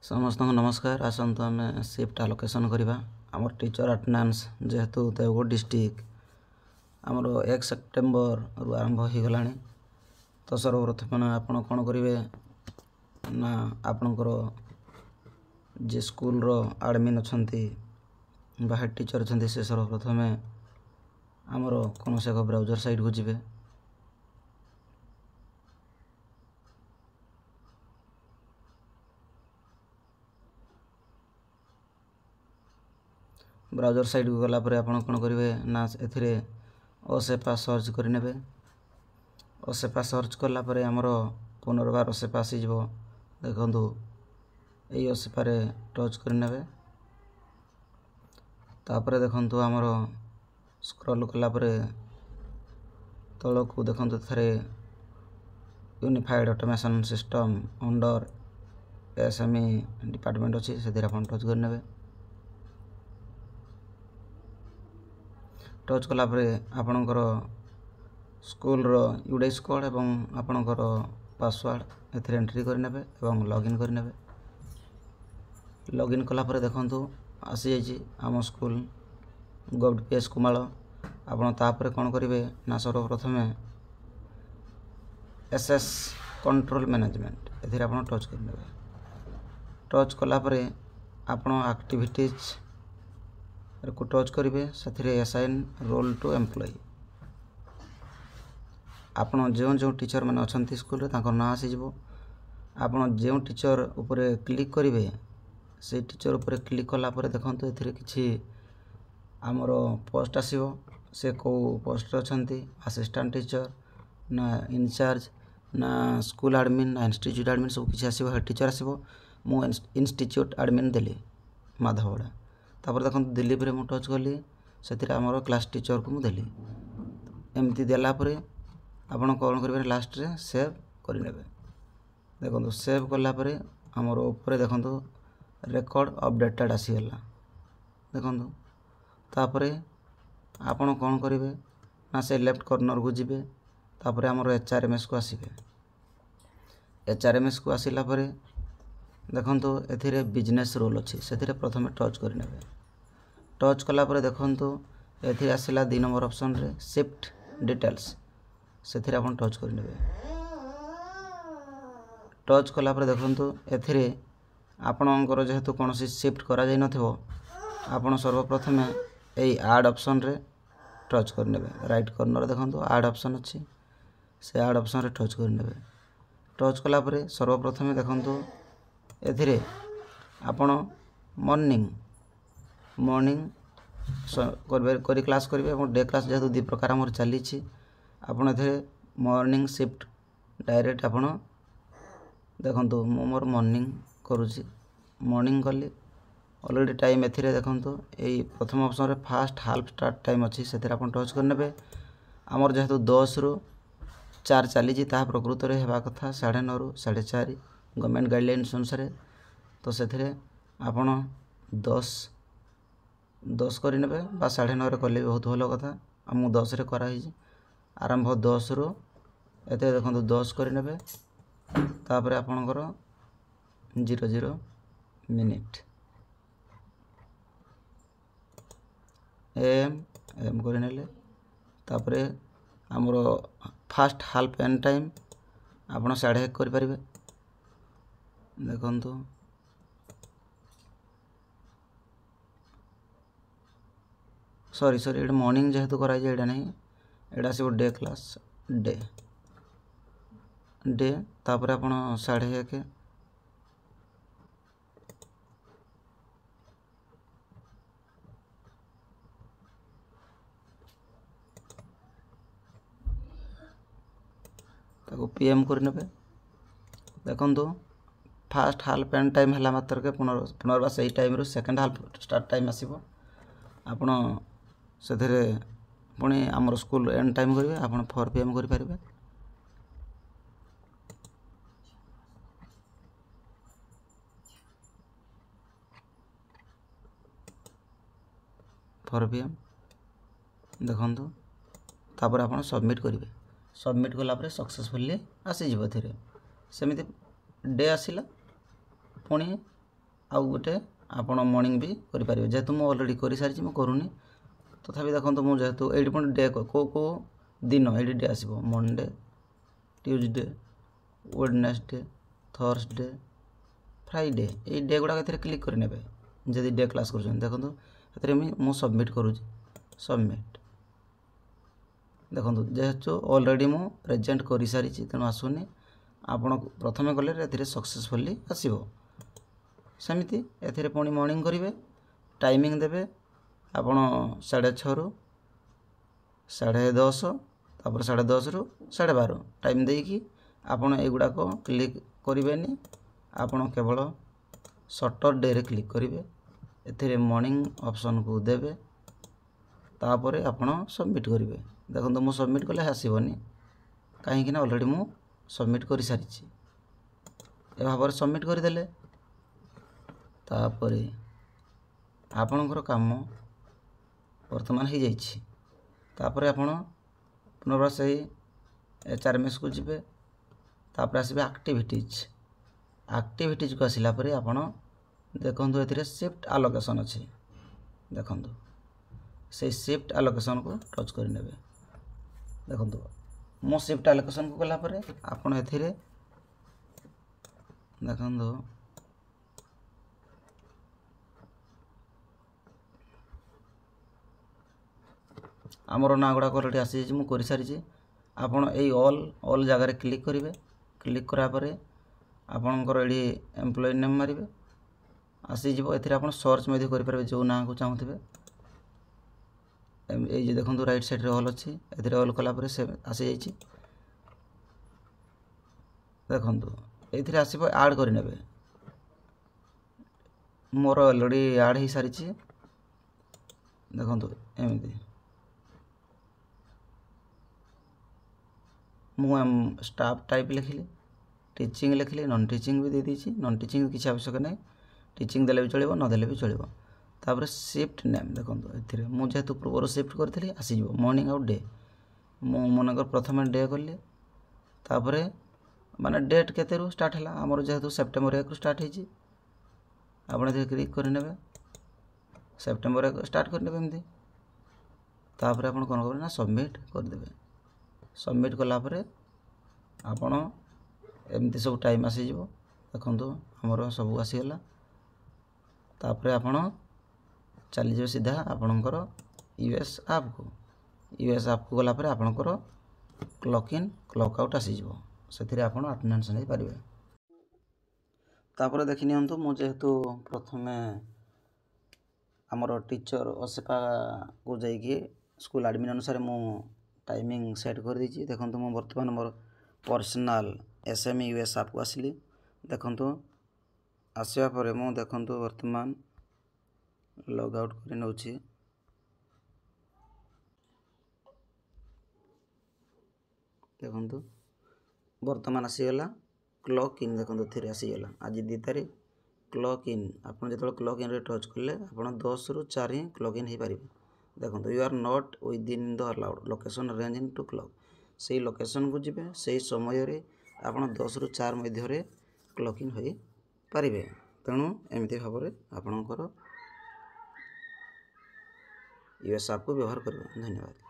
समस्त नमस्कार। आसतु आम शिफ्ट आलोकेशन करवा आम टीचर अटेंडेंस जेहेतु देवगढ़ डिस्ट्रिक्ट आमर 1 सेप्टेम्बर रु आरंभ हो गला। तो सर्वप्रथम आपण कौन करेंगे ना आपणकर जे स्कूल एडमिन अच्छा हेड टीचर अच्छा से सर्वप्रथम आमर कौन से एक ब्राउजर साइट को जी। ब्राउजर साइट को गलापर आप कौन करेंगे ना ए ओसेपा सर्च करे। ओसेपा सर्च कलापर आमर पुनर्बार ओसेपा आसीज देखु यही ओसेपार टच करे। तापर देखु आमर स्क्रॉल कलापर तलक देखु थे unified automation system under SME department अच्छी से टच करे। टच कलापर आपणकर स्कूल यूडेक्स कोड एवं आपणकर पासवर्ड एथरे एंट्री करने और लॉगिन करने। लॉगिन कलापर देखु आसी जाइए आम स्कूल गवर्नमेंट कुमाल। आपड़ तापर कौन करेंगे ना सर्वप्रथम एसएस कंट्रोल मैनेजमेंट एथरे आप टच करने। टच कलापर आपण एक्टिविटीज को टच करेंगे से असाइन रोल टू एम्प्लॉय। आपड़ जो जो टीचर मैंने अच्छा स्कूल ना आसीज आपड़ जो टीचर उपरे क्लिक करेंगे से टीचर उपरे क्लिक कलापर देखो ये किसी आमर पोस्ट आसो से कौ पोस्ट अच्छा असिस्टेंट टीचर ना इनचार्ज ना स्कूल एडमिन ना इंस्टीट्यूट एडमिन सब किसी आसो। हेड टीचर आसो मु इंस्टीट्यूट एडमिन देली माधवगढ़ा। तापर देखो दिलीप रे मु टच कली से आमर क्लास टीचर को मुझे एमती देलापर आपड़ कौन करेंगे लास्ट रे सेव करने। देखो सेव कलापर आमर ऊपर देखो रेकर्ड अपडेटेड आसीगला। देखो तापर आपड़ कौन करेंगे ना से लेफ्ट कॉर्नर को जी। तापर आमर एचआरएमएस को आसबे। एचआरएमएस को आसला पर देखो ए बिजनेस रोल अच्छी से प्रथम टच करने। टच कलापर देखो ये आसला 2 नंबर ऑप्शन रे शिफ्ट डिटेल्स से आप टच करने। टच कलापर देखो ए आपणकर जेहेतु कौन शिफ्ट करा जाई नथिबो आपण सर्वप्रथम यही आड ऑप्शन रे टच करने। राइट कॉर्नर देखो आड ऑप्शन अच्छी से आड ऑप्शन रे टच करने। टच कलापर सर्वप्रथम देखो ए आपण मॉर्निंग करी क्लास करेंगे और डे क्लास जेहेतु 2 प्रकार आम चली आपड़ ए मॉर्निंग शिफ्ट डायरेक्ट आपड़ देखो मोर मॉर्निंग करुँची मॉर्निंग कली ऑलरेडी टाइम एथिरे देखो यही प्रथम ऑप्शन रे फास्ट हाल्फ स्टार्ट टाइम अच्छी से टच करने। आमर जेहेतु 10 रु 4 चली प्रकृत में होगा कथा 9:30 रु 4:30 गवर्नमेंट गाइडलाइंस अनुसार। तो से आपड़ 10 करने 9:30 कले भी बहुत भल कथा। आम 10 रे कराई आरंभ 10 रु एते देखो 10 करने। तापर आपणकर 00 मिनिट एम करने। तापर आमर फास्ट हाल्फ एंड टाइम आप 1:30 करें। देखु सॉरी ये मॉर्निंग जेहेतु कराई एटा नहीं एटा आसो डे क्लास डे तापर आप 1:30 पीएम करने। देखो फास्ट हाल्फ एंड टाइम है मात्र के पुनर्बार से टाइम रू सेकेंड हाल्फ स्टार्ट टाइम आसो आपड़ से पुणी आमर स्कूल एंड टाइम करेंगे आप 4 PM करें। 4 PM देखु तापर आप सबमिट करेंगे। सबमिट कलापर सक्सेसफुली आसीज। सेमती डे आसला पुणी आउ गोटे आपण मॉर्निंग भी करि परिबे जेतु मु ऑलरेडी करि सारिछि मु करूनी तथापि देखंतु मु जेतु एडी पण डे को दिन एडी डे आसीबो Monday Tuesday Wednesday Thursday Friday ए डे गुडा एथिरे क्लिक करि नेबे जदि डे क्लास करूछन देखंतु एथिरे मु सबमिट करूछि सबमिट देखंतु जेतु ऑलरेडी मु प्रेजेंट करि सारिछि तेनु आसुनी आपण प्रथमे गले एथिरे सक्सेसफुली आसीबो सेमिति एथिरे पुणी मॉर्निंग करिवे टाइमिंग देबे आपण 6:30 रु 10:30 तापर 10:30 रु 12:30 टाइम देकी आपण एगुडा को क्लिक करिवेनी आपण केवल सैटरडे रे क्लिक करिवे एथिरे मॉर्निंग ऑप्शन को देबे तापर आपण सबमिट करिवे देखंतु मु सबमिट कले आसीबनी काहे कि ना ऑलरेडी मु सबमिट करि सारिछि ए भाबर सबमिट करि देले तापर आपणकर काम वर्तमान हो जाइछि तापर आपण पुनर्बार से HRMS को जिबे तापर आसीबे एक्टिविटीज को आसिला परे आपण देखंतु एथिरे शिफ्ट एलोकेशन अछि देखंतु से शिफ्ट एलोकेशन को टच कर नेबे देखंतु मो शिफ्ट एलोकेशन को गला परे आपण एथिरे देखंतु आमर ना गुड़ा ऑलरेडी आसी मु करि सारिछि आपण एई ऑल जगह रे क्लिक करिवे क्लिक करा परे आपणकर एडी एम्प्लॉय नेम मारिवे आसी जिवो एथिरे आपण सर्च मध्ये करि परबे जो ना को चाहुथिबे ए जे देखंतु राइट साइड रे ऑल अछि एथिरे ऑल कला परे से आसी जाइछि देखंतु एथिरे आसीबो ऐड करि नेबे मोर ऑलरेडी ऐड ही सारिछि देखंतु एमिति मु स्टाफ टाइप लिखिली टीचिंग लिखिली नॉन टीचिंग भी दे दीची नॉन टीचिंग किसी आवश्यक नहीं टीचिंग देले भी चलिबो न देले भी चलिबो तापर शिफ्ट नेम देखंतु एथिरे मु जेतु पूर्व शिफ्ट करथिली आसी जिवो मॉर्निंग आउट डे मु मनकर प्रथम डे करली तापर माने डेट केते रु स्टार्ट हला हमर जेतु सेप्टेम्बर 1 रु स्टार्ट हेची आपण एथिरे क्लिक करि नेबे सेप्टेम्बर 1 स्टार्ट कर नेबे एमती तापर आपण कोन करबे ना सबमिट कर देबे सबमिट कला परे आपण एमती सब टाइम आसी जिवो देखंतु हमर सब आसी गला तापर आपण चली जो सीधा आपणकर यूएस ऐप को गला परे आपणकर क्लॉक इन क्लॉक आउट आसी जिवो सेथिरे आपण अटेंडेंस नै परिबे तापर देखि नियंतु मु जेहेतु प्रथमे हमर टीचर असेपा को जाइकी स्कूल एडमिन अनुसार मु टाइमिंग सेट कर दीची देखंतु मु वर्तमान more personal SME US app को आसिली देखंतु आसिया परे मु देखंतु वर्तमान लॉग आउट करि नउची देखंतु वर्तमान आसी गला क्लॉक इन देखंतु थिरे आसी गला आज 2 तारिख क्लॉक इन आपण जेतल क्लॉक इन रे टच करले आपण 10 रु 4 ही क्लॉक इन हे परिबे देखंतु you are not within the allowed location range in to clock से लोकेशन को जिबे से समय रे आपण 10 रु 4 मध्य रे क्लॉक इन होई परिबे तेणु एमिति भाबरे आपणकर यूएस ऐप को व्यवहार करिवे धन्यवाद।